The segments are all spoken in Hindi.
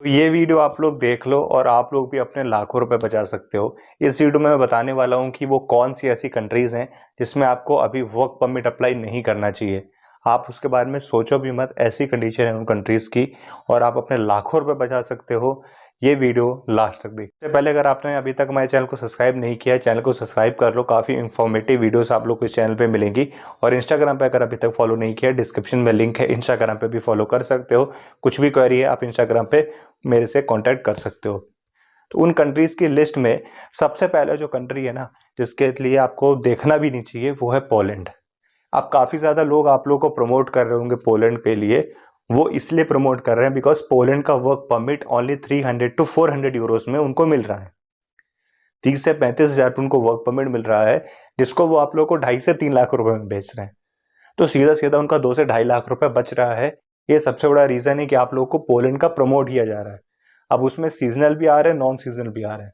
तो ये वीडियो आप लोग देख लो और आप लोग भी अपने लाखों रुपए बचा सकते हो। इस वीडियो में मैं बताने वाला हूँ कि वो कौन सी ऐसी कंट्रीज़ हैं जिसमें आपको अभी वर्क परमिट अप्लाई नहीं करना चाहिए। आप उसके बारे में सोचो भी मत, ऐसी कंडीशन है उन कंट्रीज़ की और आप अपने लाखों रुपए बचा सकते हो। ये वीडियो लास्ट तक देखिए। इससे पहले अगर आपने अभी तक हमारे चैनल को सब्सक्राइब नहीं किया है, चैनल को सब्सक्राइब कर लो। काफ़ी इंफॉर्मेटिव वीडियोस आप लोग को इस चैनल पे मिलेंगी। और इंस्टाग्राम पे अगर अभी तक फॉलो नहीं किया, डिस्क्रिप्शन में लिंक है, इंस्टाग्राम पे भी फॉलो कर सकते हो। कुछ भी क्वेरी है आप इंस्टाग्राम पे मेरे से कांटेक्ट कर सकते हो। तो उन कंट्रीज़ की लिस्ट में सबसे पहले जो कंट्री है ना, जिसके लिए आपको देखना भी नहीं चाहिए, वो है पोलैंड। अब काफ़ी ज़्यादा लोग आप लोगों को प्रमोट कर रहे होंगे पोलैंड के लिए। वो इसलिए प्रमोट कर रहे हैं बिकॉज पोलैंड का work permit only 300 to 400 Euros में उनको मिल रहा है। 30 से 35 हज़ार पर उनको वर्क परमिट मिल रहा है, जिसको वो आप लोग को 2.5 से 3 लाख रुपए में बेच रहे हैं। तो सीधा सीधा उनका 2 से 2.5 लाख रुपए बच रहा है। ये सबसे बड़ा रीज़न है कि आप लोग को पोलैंड का प्रमोट किया जा रहा है। अब उसमें सीजनल भी आ रहे हैं, नॉन सीजनल भी आ रहे हैं।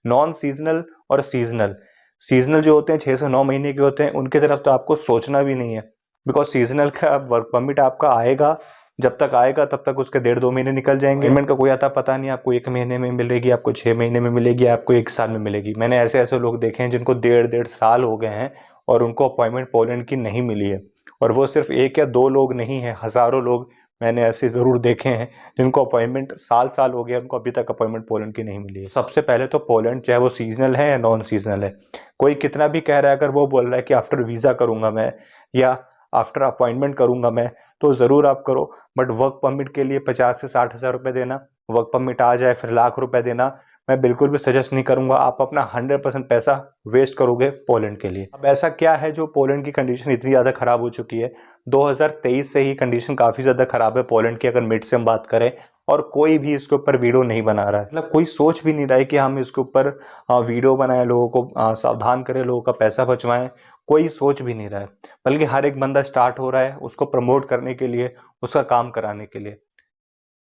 नॉन सीजनल और सीजनल, सीजनल जो होते हैं 6 से 9 महीने के होते हैं, उनकी तरफ तो आपको सोचना भी नहीं है। बिकॉज सीजनल का वर्क परमिट आपका आएगा, जब तक आएगा तब तक उसके 1.5-2 महीने निकल जाएंगे। पेमेंट का कोई आता पता नहीं, आपको 1 महीने में मिलेगी, आपको 6 महीने में मिलेगी, आपको 1 साल में मिलेगी। मैंने ऐसे ऐसे लोग देखे हैं जिनको 1.5 साल हो गए हैं और उनको अपॉइंटमेंट पोलैंड की नहीं मिली है। और वो सिर्फ 1 या 2 लोग नहीं हैं, हज़ारों लोग मैंने ऐसे ज़रूर देखे हैं जिनको अपॉइंटमेंट साल हो गया, उनको अभी तक अपॉइंटमेंट पोलैंड की नहीं मिली है। सबसे पहले तो पोलैंड, चाहे वो सीजनल है या नॉन सीजनल है, कोई कितना भी कह रहा है, अगर वो बोल रहा है कि आफ्टर वीज़ा करूँगा मैं या आफ्टर अपॉइंटमेंट करूँगा मैं, तो ज़रूर आप करो। बट वर्क परमिट के लिए 50 से 60 हज़ार रुपये देना, वर्क परमिट आ जाए फिर लाख रुपए देना, मैं बिल्कुल भी सजेस्ट नहीं करूंगा। आप अपना 100% पैसा वेस्ट करोगे पोलैंड के लिए। अब ऐसा क्या है जो पोलैंड की कंडीशन इतनी ज़्यादा ख़राब हो चुकी है? 2023 से ही कंडीशन काफ़ी ज़्यादा ख़राब है पोलैंड की, अगर मिड से हम बात करें, और कोई भी इसके ऊपर वीडियो नहीं बना रहा है। मतलब कोई सोच भी नहीं रहा है कि हम इसके ऊपर वीडियो बनाएं, लोगों को सावधान करें, लोगों का पैसा बचवाएं। कोई सोच भी नहीं रहा है, बल्कि हर एक बंदा स्टार्ट हो रहा है उसको प्रमोट करने के लिए, उसका काम कराने के लिए।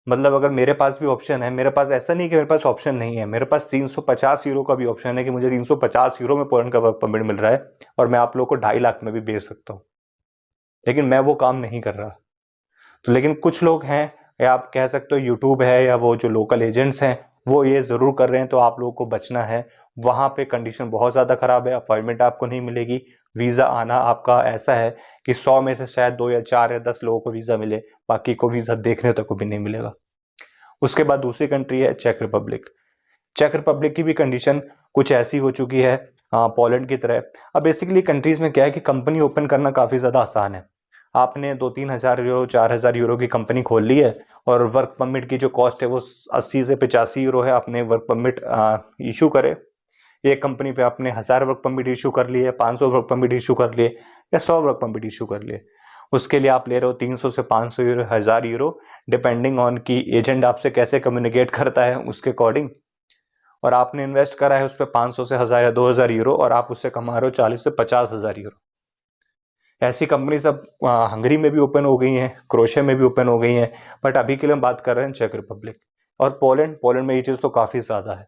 मतलब अगर मेरे पास भी ऑप्शन है, मेरे पास ऐसा नहीं कि मेरे पास ऑप्शन नहीं है, मेरे पास 350 यूरो का भी ऑप्शन है कि मुझे 350 यूरो में पोलैंड का वर्क परमिट मिल रहा है और मैं आप लोगों को 2.5 लाख में भी बेच सकता हूँ। लेकिन मैं वो काम नहीं कर रहा। तो लेकिन कुछ लोग हैं, या आप कह सकते हो यूट्यूब है या वो जो लोकल एजेंट्स हैं, वो ये ज़रूर कर रहे हैं। तो आप लोगों को बचना है। वहाँ पे कंडीशन बहुत ज़्यादा ख़राब है, अपॉइंटमेंट आपको नहीं मिलेगी। वीज़ा आना आपका ऐसा है कि 100 में से शायद 2 या 4 या 10 लोगों को वीज़ा मिले, बाकी को वीज़ा देखने तक को भी नहीं मिलेगा। उसके बाद दूसरी कंट्री है चेक रिपब्लिक। चेक रिपब्लिक की भी कंडीशन कुछ ऐसी हो चुकी है पोलैंड की तरह। अब बेसिकली कंट्रीज़ में क्या है कि कंपनी ओपन करना काफ़ी ज़्यादा आसान है। आपने 2-3 हज़ार यूरो, 4,000 यूरो की कंपनी खोल ली है और वर्क परमिट की जो कॉस्ट है वो 80 से 85 यूरो है। आपने वर्क परमिट इशू करे, एक कंपनी पे आपने 1000 वर्क परमिट इशू कर लिए, 500 वर्क परमिट इशू कर लिए या 100 वर्क परमिट इशू कर लिए। उसके लिए आप ले रहे हो 300 से 500 यूरो, 1000 यूरो, डिपेंडिंग ऑन कि एजेंट आपसे कैसे कम्युनिकेट करता है उसके अकॉर्डिंग। और आपने इन्वेस्ट करा है उस पर 500 से 1000 या 2000 यूरो और आप उससे कमा रहे हो 40 से 50 हज़ार यूरो। ऐसी कंपनी सब हंगरी में भी ओपन हो गई हैं, क्रोएशिया में भी ओपन हो गई हैं। बट अभी के लिए हम बात कर रहे हैं चेक रिपब्लिक और पोलैंड। पोलैंड में ये चीज़ तो काफ़ी ज़्यादा है।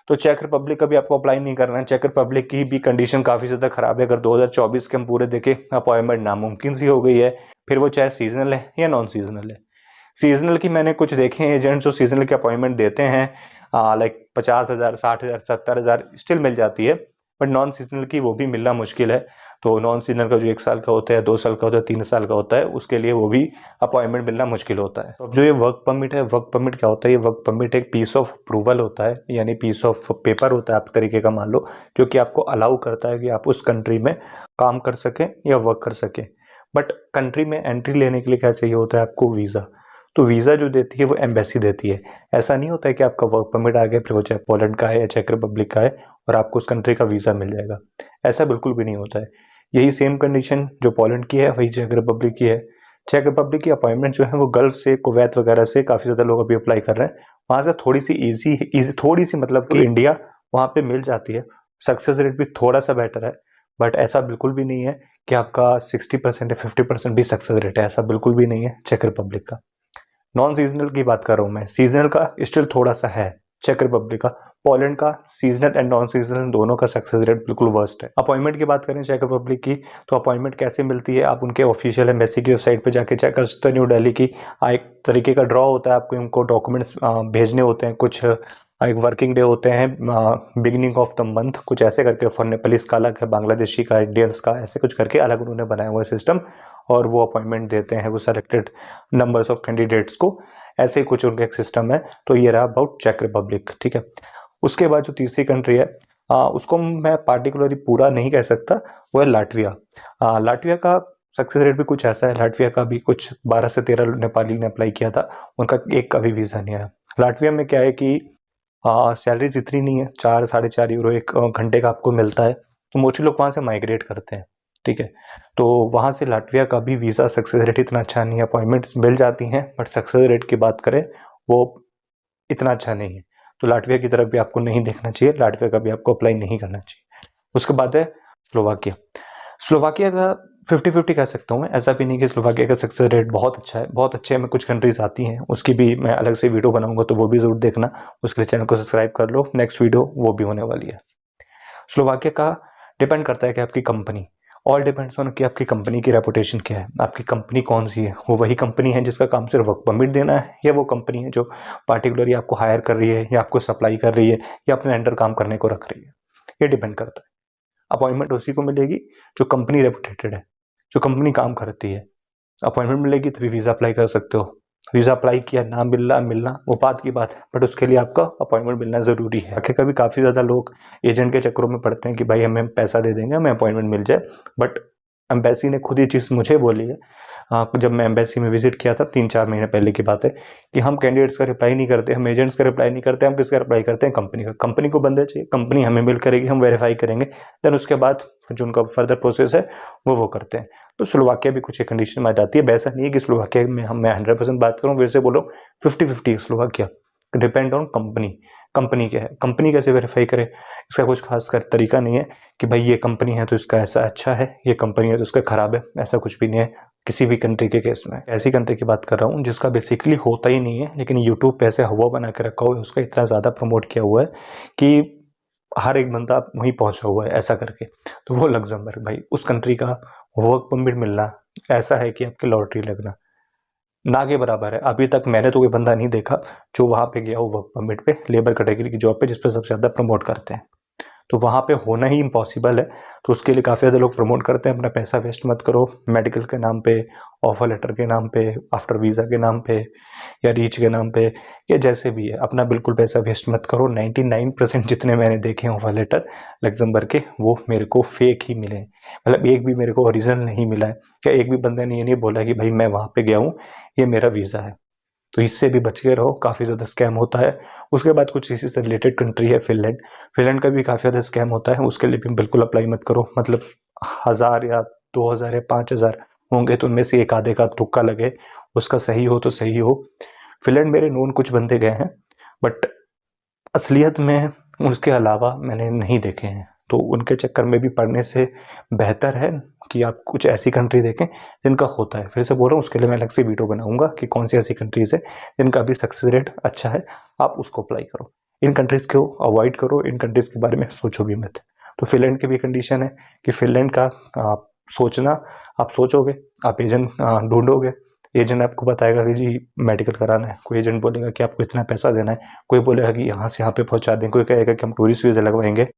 तो चेक रिपब्लिक का भी आपको अप्लाई नहीं करना है। चेक रिपब्लिक की भी कंडीशन काफ़ी ज़्यादा ख़राब है। अगर 2024 के हम पूरे देखें, अपॉइंटमेंट नामुमकिन सी हो गई है, फिर वो चाहे सीजनल है या नॉन सीजनल है। सीजनल की मैंने कुछ देखे हैं एजेंट जो सीजनल के अपॉइंटमेंट देते हैं, लाइक 50,000, 60,000, 70,000 स्टिल मिल जाती है। बट नॉन सीजनल की वो भी मिलना मुश्किल है। तो नॉन सीजनल का जो 1 साल का होता है, 2 साल का होता है, 3 साल का होता है, उसके लिए वो भी अपॉइंटमेंट मिलना मुश्किल होता है। तो अब जो ये वर्क परमिट है, वर्क परमिट क्या होता है? ये वर्क परमिट एक पीस ऑफ अप्रूवल होता है, यानी पीस ऑफ पेपर होता है आप तरीके का मान लो, जो कि आपको अलाउ करता है कि आप उस कंट्री में काम कर सकें या वर्क कर सकें। बट कंट्री में एंट्री लेने के लिए क्या चाहिए होता है आपको? वीज़ा। तो वीज़ा जो देती है वो एम्बेसी देती है। ऐसा नहीं होता है कि आपका वर्क परमिट आ गया, फिर वो चाहे पोलैंड का है या चेक रिपब्लिक का है, और आपको उस कंट्री का वीज़ा मिल जाएगा। ऐसा बिल्कुल भी नहीं होता है। यही सेम कंडीशन जो पोलैंड की है वही चेक रिपब्लिक की है। चेक रिपब्लिक की अपॉइंटमेंट जो है वो गल्फ से, कुवैत वगैरह से काफ़ी ज़्यादा लोग अभी अप्लाई कर रहे हैं। वहाँ से थोड़ी सी ईजी थोड़ी सी, मतलब कि इंडिया वहाँ पे मिल जाती है। सक्सेस रेट भी थोड़ा सा बेटर है। बट ऐसा बिल्कुल भी नहीं है कि आपका 60% या 50% भी सक्सेस रेट है, ऐसा बिल्कुल भी नहीं है चेक रिपब्लिक का। नॉन सीजनल की बात कर रहा हूँ मैं, सीजनल का स्टिल थोड़ा सा है चेक रिपब्लिक का। पोलैंड का सीजनल एंड नॉन सीजनल दोनों का सक्सेस रेट बिल्कुल वर्स्ट है। अपॉइंटमेंट की बात करें चेक रिपब्लिक की, तो अपॉइंटमेंट कैसे मिलती है, आप उनके ऑफिशियल एम्बेसी की वेबसाइट पे जाके चेक कर सकते हो। न्यू दिल्ली की एक तरीके का ड्रॉ होता है, आपको उनको डॉक्यूमेंट्स भेजने होते हैं, कुछ एक वर्किंग डे होते हैं बिगिनिंग ऑफ द मंथ, कुछ ऐसे करके। फॉर नेपालीज का अलग है, बांग्लादेशी का, इंडियंस का, ऐसे कुछ करके अलग उन्होंने बनाया हुआ सिस्टम, और वो अपॉइंटमेंट देते हैं वो सेलेक्टेड नंबर्स ऑफ कैंडिडेट्स को। ऐसे ही कुछ उनका एक सिस्टम है। तो ये रहा अबाउट चेक रिपब्लिक, ठीक है। उसके बाद जो तीसरी कंट्री है उसको मैं पार्टिकुलरली पूरा नहीं कह सकता, वो है लाटविया। लाटविया का सक्सेस रेट भी कुछ ऐसा है। लाटविया का भी कुछ 12 से 13 नेपाली ने अप्लाई किया था, उनका एक का भी वीज़ा नहीं आया। लाटविया में क्या है कि सैलरीज इतनी नहीं है, 4-4.5 यूरो एक घंटे का आपको मिलता है, तो मोस्टली लोग वहाँ से माइग्रेट करते हैं, ठीक है। तो वहाँ से लाटविया का भी वीज़ा सक्सेस रेट इतना अच्छा नहीं है। अपॉइंटमेंट्स मिल जाती हैं बट सक्सेस रेट की बात करें वो इतना अच्छा नहीं है। तो लाटविया की तरफ भी आपको नहीं देखना चाहिए, लाटविया का भी आपको अप्लाई नहीं करना चाहिए। उसके बाद है स्लोवाकिया। स्लोवाकिया का 50-50 कह सकता हूँ मैं, ऐसा भी नहीं कि स्लोवाकिया का सक्सेस रेट बहुत अच्छा है, बहुत अच्छे में कुछ कंट्रीज आती हैं, उसकी भी मैं अलग से वीडियो बनाऊंगा, तो वो भी जरूर देखना। उसके लिए चैनल को सब्सक्राइब कर लो, नेक्स्ट वीडियो वो भी होने वाली है। स्लोवाकिया का डिपेंड करता है कि आपकी कंपनी, ऑल डिपेंड्स ऑन कि आपकी कंपनी की रेपुटेशन क्या है, आपकी कंपनी कौन सी है। वो वही कंपनी है जिसका काम सिर्फ वर्क परमिट देना है, या वो कंपनी है जो पार्टिकुलरली आपको हायर कर रही है, या आपको सप्लाई कर रही है, या अपने अंडर काम करने को रख रही है। ये डिपेंड करता है। अपॉइंटमेंट उसी को मिलेगी जो कंपनी रेपुटेटेड है, जो कंपनी काम करती है। अपॉइंटमेंट मिलेगी तभी वीज़ा अप्लाई कर सकते हो। वीज़ा अप्लाई किया, ना मिलना वो बात की बात है, बट उसके लिए आपका अपॉइंटमेंट मिलना ज़रूरी है। आखिर कभी काफ़ी ज़्यादा लोग एजेंट के चक्करों में पड़ते हैं कि भाई हमें पैसा दे देंगे, हमें अपॉइंटमेंट मिल जाए, बट एम्बेसी ने खुद ये चीज़ मुझे बोली है। जब मैं एम्बेसी में विजिट किया था 3-4 महीने पहले की बात है, कि हम कैंडिडेट्स का रिप्लाई नहीं करते, हम एजेंट्स का रिप्लाई नहीं करते, हम किसका रिप्लाई करते हैं, कंपनी का। कंपनी को बंदा चाहिए, कंपनी हमें मेल करेगी, हम वेरीफाई करेंगे, देन उसके बाद जो उनका फर्दर प्रोसेस है वो करते हैं। तो स्लोवाकिया भी कुछ एक कंडीशन में आ जाती है। वैसा नहीं है कि स्लोवाकिया में मैं 100% बात करूँ, वैसे बोलो 50-50 Slovakia, depend on company. Company क्या है, कंपनी कैसे वेरीफाई करे, इसका कुछ खास कर तरीका नहीं है कि भाई ये कंपनी है तो इसका ऐसा अच्छा है, ये कंपनी है तो इसका खराब है, ऐसा कुछ भी नहीं है किसी भी कंट्री के केस में। ऐसी कंट्री की बात कर रहा हूँ जिसका बेसिकली होता ही नहीं है, लेकिन यूट्यूब पे ऐसे हवा बना के रखा हुआ है, उसका इतना ज़्यादा प्रमोट किया हुआ है कि हर एक बंदा वहीं पहुंचा हुआ है ऐसा करके। तो वो लग्जमबर्ग, भाई उस कंट्री का वर्क परमिट मिलना ऐसा है कि आपकी लॉटरी लगना, ना के बराबर है। अभी तक मैंने तो कोई बंदा नहीं देखा जो वहाँ पे गया हो वर्क परमिट पे, लेबर कैटेगरी की जॉब पे, जिस पे सबसे ज़्यादा प्रमोट करते हैं। तो वहाँ पे होना ही इम्पॉसिबल है। तो उसके लिए काफ़ी ज़्यादा लोग प्रमोट करते हैं, अपना पैसा वेस्ट मत करो मेडिकल के नाम पे, ऑफर लेटर के नाम पे, आफ्टर वीज़ा के नाम पे, या रीच के नाम पे, या जैसे भी है, अपना बिल्कुल पैसा वेस्ट मत करो। 99% जितने मैंने देखे हैं ऑफर लेटर लग्जमबर्ग के, वो मेरे को फेक ही मिले। मतलब एक भी मेरे को ओरिजिनल नहीं मिला है, क्या एक भी बंदे ने ये नहीं बोला कि भाई मैं वहाँ पे गया हूँ, ये मेरा वीज़ा है। तो इससे भी बच के रहो, काफ़ी ज़्यादा स्कैम होता है। उसके बाद कुछ इसी से रिलेटेड कंट्री है फिनलैंड। फिनलैंड का भी काफ़ी ज़्यादा स्कैम होता है, उसके लिए भी बिल्कुल अप्लाई मत करो। मतलब 1000 या 2000 या 5000 होंगे तो उनमें से एक आधे का तुक्का लगे, उसका सही हो तो सही हो। फिनलैंड मेरे नोन कुछ बंदे गए हैं, बट असलियत में उसके अलावा मैंने नहीं देखे हैं। तो उनके चक्कर में भी पड़ने से बेहतर है कि आप कुछ ऐसी कंट्री देखें जिनका होता है। फिर से बोल रहा हूँ, उसके लिए मैं अलग से वीडियो बनाऊंगा कि कौन सी ऐसी कंट्रीज़ है जिनका भी सक्सेस रेट अच्छा है, आप उसको अप्लाई करो। इन कंट्रीज़ को अवॉइड करो, इन कंट्रीज़ के बारे में सोचो भी मत। तो फिनलैंड की भी कंडीशन है कि फिनलैंड का आप सोचना, आप सोचोगे, आप एजेंट ढूंढोगे, एजेंट आपको बताएगा कि जी मेडिकल कराना है, कोई एजेंट बोलेगा कि आपको इतना पैसा देना है, कोई बोलेगा कि यहाँ से यहाँ पे पहुँचा दें, कोई कहेगा कि हम टूरिस्ट वीज़ा लगवाएंगे।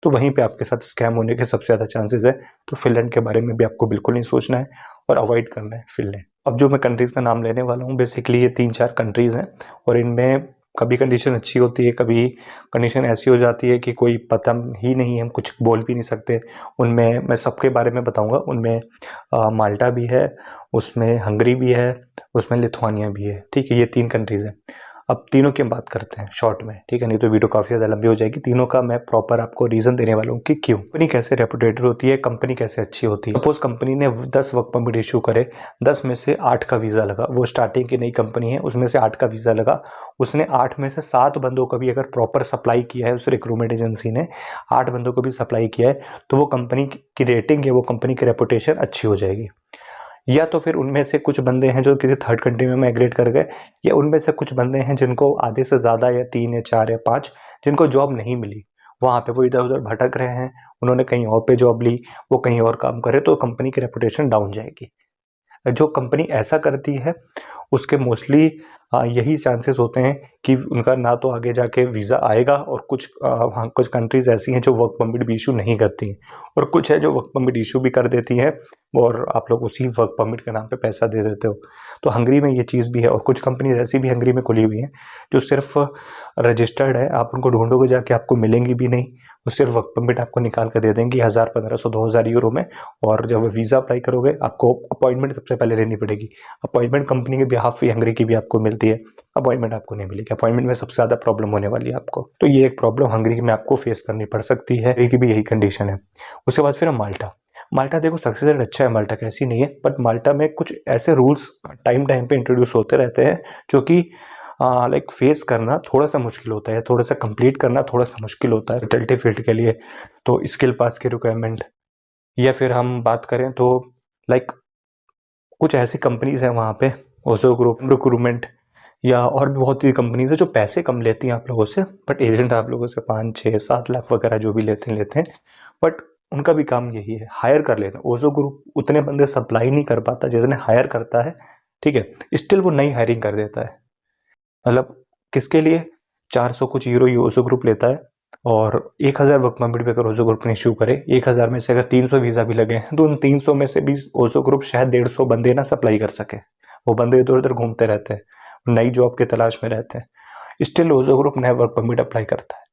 तो वहीं पे आपके साथ स्कैम होने के सबसे ज़्यादा चांसेस है। तो फिनलैंड के बारे में भी आपको बिल्कुल नहीं सोचना है और अवॉइड करना है फिनलैंड। अब जो मैं कंट्रीज़ का नाम लेने वाला हूँ, बेसिकली ये 3-4 कंट्रीज़ हैं, और इनमें कभी कंडीशन अच्छी होती है, कभी कंडीशन ऐसी हो जाती है कि कोई पता ही नहीं है, हम कुछ बोल भी नहीं सकते। उनमें मैं सबके बारे में बताऊँगा। उनमें माल्टा भी है, उसमें हंगरी भी है, उसमें लिथुआनिया भी है, ठीक है। ये 3 कंट्रीज़ हैं। अब तीनों की हम बात करते हैं शॉर्ट में, ठीक है, नहीं तो वीडियो काफ़ी ज़्यादा लंबी हो जाएगी। तीनों का मैं प्रॉपर आपको रीज़न देने वाला हूँ कि क्यों कंपनी कैसे रेपुटेटेड होती है, कंपनी कैसे अच्छी होती है। सपोज कंपनी ने 10 वर्क परमिट इशू करे, 10 में से 8 का वीज़ा लगा, वो स्टार्टिंग की नई कंपनी है, उसमें से 8 का वीज़ा लगा, उसने 8 में से 7 बंदों को भी अगर प्रॉपर सप्लाई किया है, उस रिक्रूटमेंट एजेंसी ने 8 बंदों को भी सप्लाई किया है, तो वो कंपनी की रेटिंग या वो कंपनी की रेपुटेशन अच्छी हो जाएगी। या तो फिर उनमें से कुछ बंदे हैं जो किसी थर्ड कंट्री में माइग्रेट कर गए, या उनमें से कुछ बंदे हैं जिनको आधे से ज़्यादा या 3 या 4 या 5 जिनको जॉब नहीं मिली, वहाँ पे वो इधर उधर भटक रहे हैं, उन्होंने कहीं और पे जॉब ली, वो कहीं और काम करे, तो कंपनी की रेपुटेशन डाउन जाएगी। जो कंपनी ऐसा करती है उसके मोस्टली यही चांसेस होते हैं कि उनका ना तो आगे जाके वीज़ा आएगा, और वहाँ कुछ कंट्रीज़ ऐसी हैं जो वर्क परमिट भी इशू नहीं करती हैं, और कुछ है जो वर्क परमिट इशू भी कर देती हैं और आप लोग उसी वर्क परमिट के नाम पे पैसा दे देते हो। तो हंगरी में ये चीज़ भी है, और कुछ कंपनीज ऐसी भी हंगरी में खुली हुई हैं जो सिर्फ रजिस्टर्ड है, आप उनको ढूंढोगे जाके आपको मिलेंगी भी नहीं, वो सिर्फ वर्क परमिट आपको निकाल कर दे देंगी 1000, 1500, 2000 यूरो में। और जब वीज़ा अप्लाई करोगे आपको अपॉइंटमेंट सबसे पहले लेनी पड़ेगी। अपॉइंटमेंट कंपनी के बिहाफ ही हंगरी की भी आपको मिलती है, अपॉइंटमेंट आपको नहीं मिलेगी। अपॉइंटमेंट में सबसे ज़्यादा प्रॉब्लम होने वाली है आपको, तो ये एक प्रॉब्लम हंगरी में आपको फेस करनी पड़ सकती है। हंगरी की भी यही कंडीशन है। उसके बाद फिर माल्टा देखो सक्सेस रेट अच्छा है माल्टा का, ऐसी नहीं है, बट माल्टा में कुछ ऐसे रूल्स टाइम पे इंट्रोड्यूस होते रहते हैं जो कि लाइक फेस करना थोड़ा सा मुश्किल होता है, थोड़ा सा कंप्लीट करना थोड़ा सा मुश्किल होता है हॉस्पिटैलिटी फील्ड के लिए। तो स्किल पास की रिक्वायरमेंट, या फिर हम बात करें तो लाइक कुछ ऐसी कंपनीज हैं वहाँ पे, ओजो ग्रुप, रिक्रूटमेंट, या और भी बहुत सी कंपनीज है जो पैसे कम लेती हैं आप लोगों से, बट एजेंट आप लोगों से 5, 6, 7 लाख वगैरह जो भी लेते हैं, बट उनका भी काम यही है, हायर कर लेना। ओजो ग्रुप उतने बंदे सप्लाई नहीं कर पाता जितने हायर करता है, ठीक है, स्टिल वो नई हायरिंग कर देता है। मतलब किसके लिए 400 कुछ यूरो ओजो ग्रुप लेता है, और 1000 वर्क परमिट भी अगर ओजो ग्रुप ने इशू करे, 1000 में से अगर 300 वीज़ा भी लगे हैं तो उन 300 में से भी ओजो ग्रुप शायद 150 बंदे ना सप्लाई कर सके। वो बंदे इधर उधर घूमते रहते हैं, नई जॉब की तलाश में रहते हैं, स्टिल ओजो ग्रुप नया वर्क परमिट अप्लाई करता है।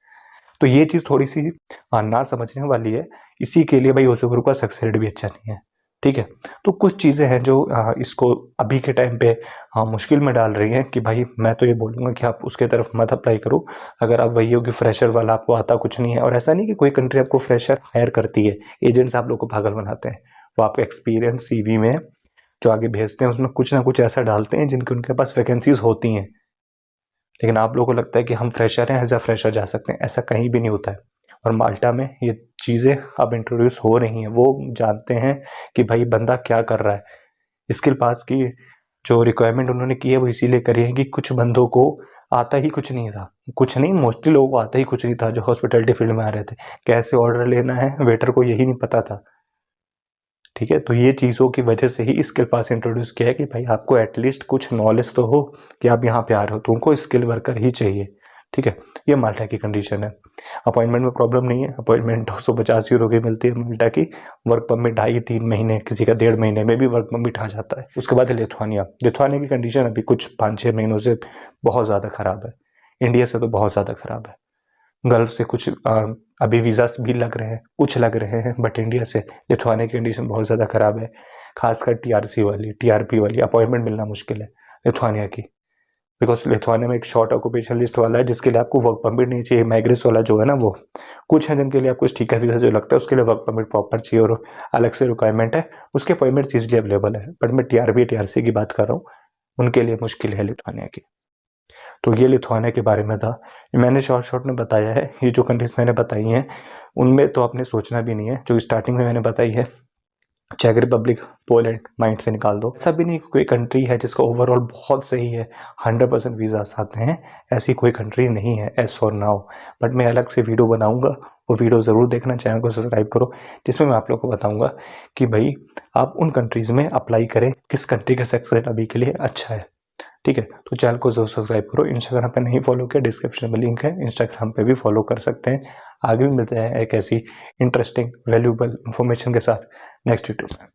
तो ये चीज़ थोड़ी सी ना समझने वाली है, इसी के लिए भाई ओजो ग्रुप का सक्सेस रेट भी अच्छा नहीं है, ठीक है। तो कुछ चीज़ें हैं जो इसको अभी के टाइम पे मुश्किल में डाल रही हैं कि भाई मैं तो ये बोलूँगा कि आप उसके तरफ मत अप्लाई करो अगर आप वही हो कि फ्रेशर वाला, आपको आता कुछ नहीं है। और ऐसा नहीं कि कोई कंट्री आपको फ्रेशर हायर करती है, एजेंट्स आप लोग को पागल बनाते हैं, वो आपका एक्सपीरियंस CV में जो आगे भेजते हैं उसमें कुछ ना कुछ ऐसा डालते हैं जिनके उनके पास वैकेंसीज होती हैं, लेकिन आप लोगों को लगता है कि हम फ्रेशर हैं, एज अ फ्रेशर जा सकते हैं, ऐसा कहीं भी नहीं होता है। और माल्टा में ये चीज़ें अब इंट्रोड्यूस हो रही हैं, वो जानते हैं कि भाई बंदा क्या कर रहा है। स्किल पास की जो रिक्वायरमेंट उन्होंने की है वो इसीलिए करी है कि कुछ बंदों को आता ही कुछ नहीं था, कुछ नहीं, मोस्टली लोगों को आता ही कुछ नहीं था जो हॉस्पिटैलिटी फील्ड में आ रहे थे। कैसे ऑर्डर लेना है वेटर को यही नहीं पता था, ठीक है। तो ये चीज़ों की वजह से ही स्किल पास इंट्रोड्यूस किया है कि भाई आपको एटलीस्ट कुछ नॉलेज तो हो कि आप यहाँ पे आ रहे हो, तुमको स्किल वर्कर ही चाहिए, ठीक है। ये माल्टा की कंडीशन है। अपॉइंटमेंट में प्रॉब्लम नहीं है, अपॉइंटमेंट 250 यूरो की मिलती है माल्टा की। वर्क परमिट 2.5-3 महीने, किसी का 1.5 महीने में भी वर्क परमिट आ जाता है। उसके बाद लिथुआनिया की कंडीशन अभी कुछ 5-6 महीनों से बहुत ज़्यादा ख़राब है, इंडिया से तो बहुत ज़्यादा ख़राब है। गल्फ से कुछ अभी वीज़ास भी लग रहे हैं, कुछ लग रहे हैं, बट इंडिया से लिथुआनिया की कंडीशन बहुत ज़्यादा ख़राब है। खासकर TRP वाली अपॉइंटमेंट मिलना मुश्किल है लिथुआनिया की, बिकॉज लिथुआनिया में एक शॉर्ट ऑक्यूपेशन लिस्ट वाला है जिसके लिए आपको वर्क परमिट नहीं चाहिए। माइग्रेस वाला जो है ना, वो कुछ है जिनके लिए आपको स्टिकर वीज़ा जो लगता है उसके लिए वर्क परमिट प्रॉपर चाहिए और अलग से रिक्वायरमेंट है, उसके अपॉइंटमेंट ईजिली अवेलेबल है। बट मैं TRC की बात कर रहा हूँ, उनके लिए मुश्किल है लिथुआनिया की। तो ये लिथुआनिया के बारे में था, मैंने शॉर्ट में बताया है। ये जो कंट्रीज मैंने बताई हैं उनमें तो आपने सोचना भी नहीं है, जो स्टार्टिंग में मैंने बताई है चेक रिपब्लिक, पोलैंड, माइंड से निकाल दो। ऐसा भी नहीं कोई कंट्री है जिसका ओवरऑल बहुत सही है, 100% वीज़ास आते हैं, ऐसी कोई कंट्री नहीं है एज फॉर नाउ। बट मैं अलग से वीडियो बनाऊंगा, वो वीडियो ज़रूर देखना, चैनल को सब्सक्राइब करो, जिसमें मैं आप लोग को बताऊंगा कि भाई आप उन कंट्रीज़ में अप्लाई करें किस कंट्री का सक्सेस रेट अभी के लिए अच्छा है, ठीक है। तो चैनल को जरूर सब्सक्राइब करो। इंस्टाग्राम पे नहीं फॉलो किया, डिस्क्रिप्शन में लिंक है, इंस्टाग्राम पे भी फॉलो कर सकते हैं। आगे भी मिलते हैं एक ऐसी इंटरेस्टिंग वैल्यूएबल इंफॉर्मेशन के साथ नेक्स्ट वीडियो में।